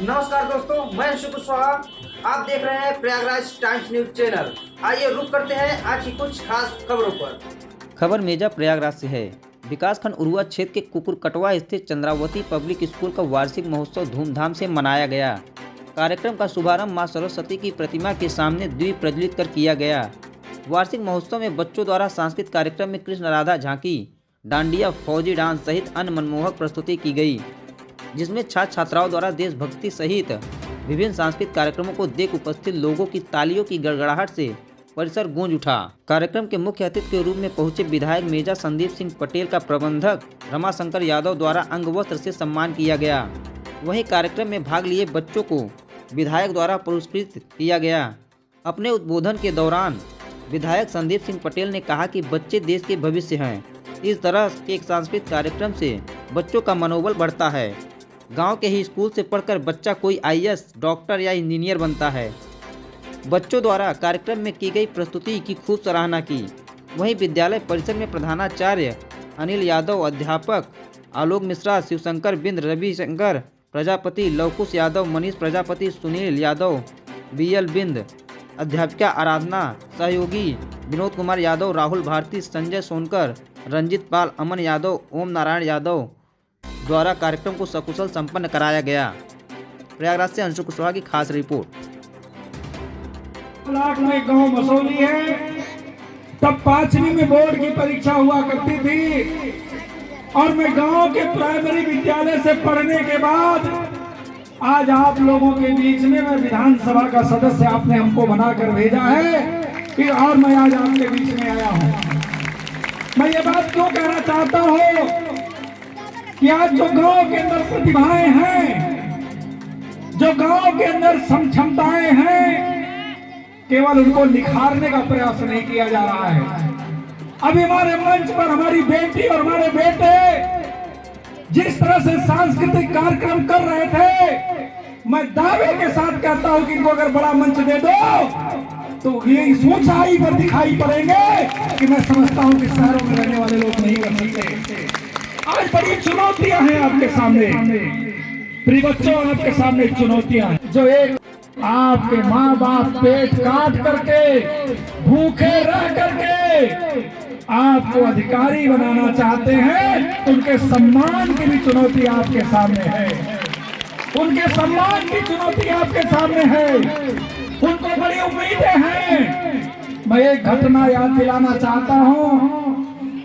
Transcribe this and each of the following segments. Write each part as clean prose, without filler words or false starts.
नमस्कार दोस्तों, मैं अंशु कुशवाहा। आप देख रहे हैं प्रयागराज टाइम्स न्यूज चैनल। आइए रुक करते हैं आज की कुछ खास खबरों पर। खबर मेजा प्रयागराज से है। विकासखंड उरुआ क्षेत्र के कुकुरकटवा स्थित चंद्रावती पब्लिक स्कूल का वार्षिक महोत्सव धूमधाम से मनाया गया। कार्यक्रम का शुभारंभ मां सरस्वती की प्रतिमा के सामने दीप प्रज्वलित कर किया गया। वार्षिक महोत्सव में बच्चों द्वारा सांस्कृतिक कार्यक्रम में कृष्ण राधा झांकी, डांडिया, फौजी डांस सहित अन्य मनमोहक प्रस्तुति की गई, जिसमें छात्र छात्राओं द्वारा देशभक्ति सहित विभिन्न सांस्कृतिक कार्यक्रमों को देख उपस्थित लोगों की तालियों की गड़गड़ाहट से परिसर गूंज उठा। कार्यक्रम के मुख्य अतिथि के रूप में पहुंचे विधायक मेजा संदीप सिंह पटेल का प्रबंधक रमाशंकर यादव द्वारा अंग वस्त्र से सम्मान किया गया। वहीं कार्यक्रम में भाग लिए बच्चों को विधायक द्वारा पुरस्कृत किया गया। अपने उद्बोधन के दौरान विधायक संदीप सिंह पटेल ने कहा कि बच्चे देश के भविष्य हैं। इस तरह के एक सांस्कृतिक कार्यक्रम से बच्चों का मनोबल बढ़ता है। गांव के ही स्कूल से पढ़कर बच्चा कोई IAS, डॉक्टर या इंजीनियर बनता है। बच्चों द्वारा कार्यक्रम में की गई प्रस्तुति की खूब सराहना की। वहीं विद्यालय परिसर में प्रधानाचार्य अनिल यादव, अध्यापक आलोक मिश्रा, शिवशंकर बिंद, रविशंकर प्रजापति, लवकुश यादव, मनीष प्रजापति, सुनील यादव, BL बिंद, अध्यापिका आराधना, सहयोगी विनोद कुमार यादव, राहुल भारती, संजय सोनकर, रंजित पाल, अमन यादव, ओम नारायण यादव द्वारा कार्यक्रम को सकुशल संपन्न कराया गया। प्रयागराज से अंशु कुशवाहा की खास रिपोर्ट। लाख में गांव मसौली है। तब 5वीं में बोर्ड की परीक्षा हुआ करती थी और मैं गांव के प्राइमरी विद्यालय से पढ़ने के बाद आज आप लोगों के बीच में मैं विधानसभा का सदस्य आपने हमको बनाकर भेजा है कि और मैं आज आपके बीच में आया हूं। मैं ये बात क्यों कहना चाहता हूं कि आज जो गांव के अंदर प्रतिभाएं हैं, जो गांव के अंदर क्षमताएं हैं, केवल उनको निखारने का प्रयास नहीं किया जा रहा है। अभी हमारे मंच पर हमारी बेटी और हमारे बेटे जिस तरह से सांस्कृतिक कार्यक्रम कर रहे थे, मैं दावे के साथ कहता हूं कि इनको अगर बड़ा मंच दे दो तो ये इस ऊंचाई पर दिखाई पड़ेंगे कि मैं समझता हूं कि शहरों में रहने वाले लोग नहीं कर सकते। आज बड़ी चुनौतियां हैं आपके सामने, प्रिय बच्चों, आपके सामने चुनौतियां हैं। जो एक आपके माँ बाप पेट काट करके, भूखे रह करके आपको अधिकारी बनाना चाहते हैं, उनके सम्मान की भी चुनौती आपके सामने है। उनके सम्मान की चुनौती आपके सामने है। उनको बड़ी उम्मीदें हैं। मैं एक घटना याद दिलाना चाहता हूं।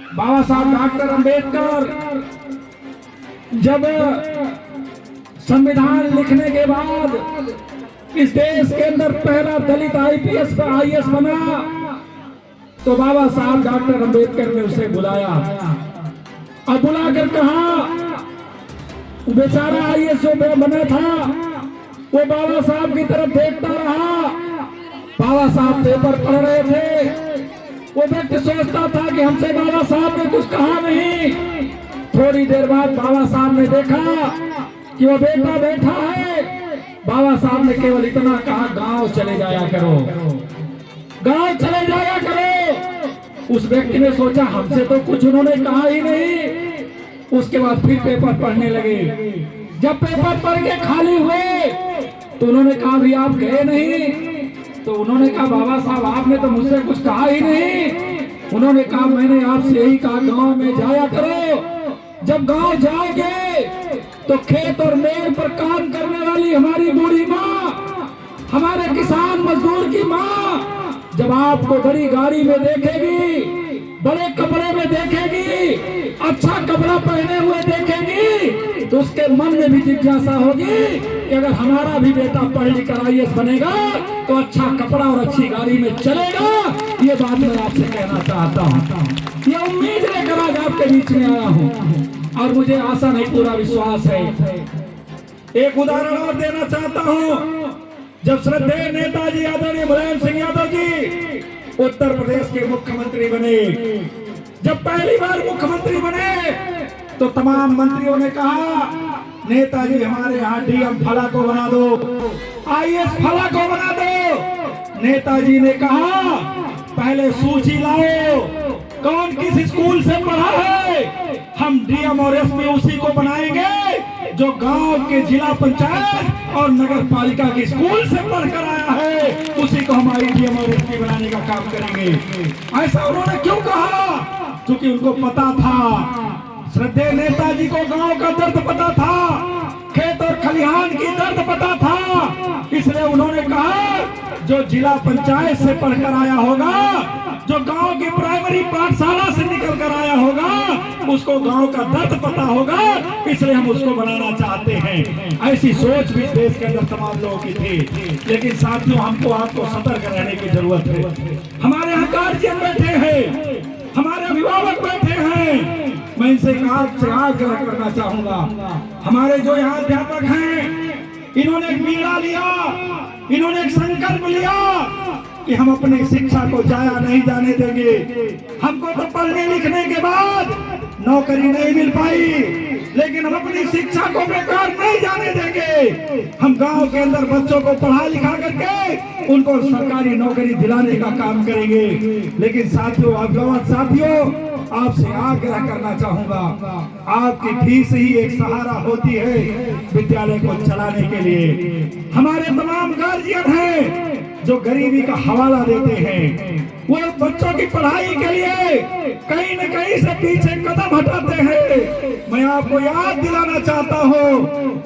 बाबा साहब डॉक्टर अंबेडकर जब संविधान लिखने के बाद इस देश के अंदर पहला दलित IAS बना, तो बाबा साहब डॉक्टर अंबेडकर ने उसे बुलाया और बुलाकर कहा, बेचारा IAS जो बना था वो बाबा साहब की तरफ देखता रहा। बाबा साहब पेपर पढ़ रहे थे। वो व्यक्ति सोचता था कि हमसे बाबा साहब ने कुछ कहा नहीं। थोड़ी देर बाद बाबा साहब ने देखा कि वो बेटा बैठा है। बाबा साहब ने केवल इतना कहा, गांव चले जाया करो, गांव चले जाया करो। उस व्यक्ति ने सोचा हमसे तो कुछ उन्होंने कहा ही नहीं। उसके बाद फिर पेपर पढ़ने लगे। जब पेपर पढ़ के खाली हुए तो उन्होंने कहा भी आप गए नहीं। तो उन्होंने कहा बाबा साहब आपने तो मुझसे कुछ कहा ही नहीं। उन्होंने कहा मैंने आपसे यही कहा गांव में जाया करो। जब गांव जाओगे तो खेत और मेड़ पर काम करने वाली हमारी बूढ़ी माँ, हमारे किसान मजदूर की माँ जब आपको बड़ी गाड़ी में देखेगी, बड़े कपड़े में देखेगी, अच्छा कपड़ा पहने हुए देखेगी, तो उसके मन में भी जिज्ञासा होगी कि अगर हमारा भी बेटा पढ़ लिख कर IAS बनेगा तो अच्छा कपड़ा और अच्छी गाड़ी में चलेगा। ये बात मैं आपसे कहना चाहता हूँ। ये उम्मीद लेकर आज आपके बीच में आया हूँ और मुझे आशा नहीं पूरा विश्वास है। एक उदाहरण और देना चाहता हूँ। जब श्रद्धेय नेताजी आदरणीय मुलायम सिंह यादव जी उत्तर प्रदेश के मुख्यमंत्री बने, जब पहली बार मुख्यमंत्री बने तो तमाम मंत्रियों ने कहा नेताजी हमारे यहाँ DM फला को बना दो, IAS फला को बना दो। नेताजी ने कहा पहले सूची लाओ, कौन किस स्कूल से पढ़ा है, हम DM और SP उसी को बनाएंगे जो गांव के जिला पंचायत और नगर पालिका के स्कूल से पढ़कर आया है, उसी को हम IDM और SP बनाने का काम करेंगे। ऐसा उन्होंने क्यों कहा? क्योंकि उनको पता था, श्रद्धेय नेताजी को गांव का दर्द पता था, खेत और खलिहान की दर्द पता था। इसलिए उन्होंने कहा जो जिला पंचायत से पढ़कर आया होगा, जो गांव की प्राइमरी पाठशाला से निकल कर आया होगा, उसको गांव का दर्द पता होगा, इसलिए हम उसको बनाना चाहते हैं। ऐसी सोच भी देश के अंदर तमाम लोगों की थी। लेकिन साथियों, हमको आपको सतर्क रहने की जरूरत है। हमारे यहाँ गार्जियन बैठे हैं, हमारे अभिभावक बैठे हैं। मैं इनसे आपसे आग्रह करना चाहूंगा, हमारे जो यहाँ अध्यापक हैं, इन्होंने एक बीड़ा लिया, इन्होंने एक संकल्प लिया कि हम अपनी शिक्षा को जाया नहीं जाने देंगे। हमको तो पढ़ने लिखने के बाद नौकरी नहीं मिल पाई, लेकिन हम अपनी शिक्षा को बेकार नहीं जाने देंगे। हम गांव के अंदर बच्चों को पढ़ा लिखा करके उनको सरकारी नौकरी दिलाने का काम करेंगे। लेकिन साथियों, आपसे आग्रह करना चाहूंगा, आपकी फीस ही एक सहारा होती है विद्यालय को चलाने के लिए। हमारे तमाम गार्जियन हैं जो गरीबी का हवाला देते हैं, वो बच्चों की पढ़ाई के लिए कहीं न कहीं से पीछे कदम हटाते हैं। मैं आपको याद दिलाना चाहता हूँ,